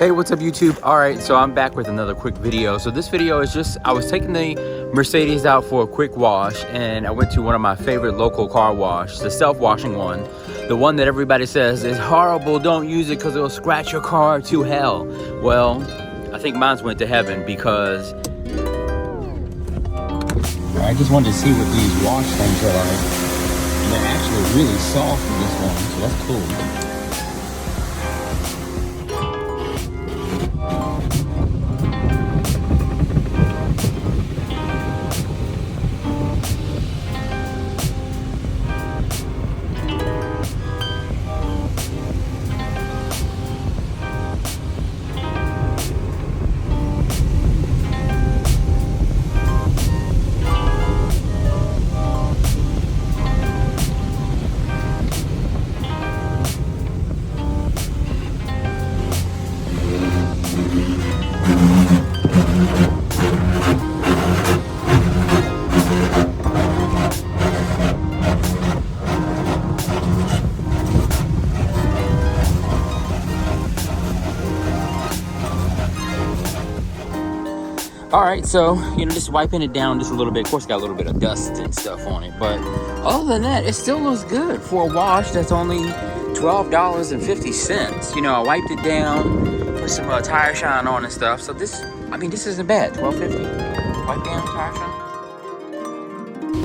Hey, what's up YouTube? All right, so I'm back with another quick video. So this video is just, I was taking the Mercedes out for a quick wash, and I went to one of my favorite local car wash, the self-washing one. The one that everybody says is horrible, don't use it because it'll scratch your car to hell. Well, I think mine's went to heaven because I just wanted to see what these wash things are like. And they're actually really soft in this one, so that's cool. All right, so, just wiping it down just a little bit. Of course, got a little bit of dust and stuff on it, but other than that, it still looks good for a wash that's only $12.50. I wiped it down, put some tire shine on and stuff. So this isn't bad. $12.50. Wipe down tire shine.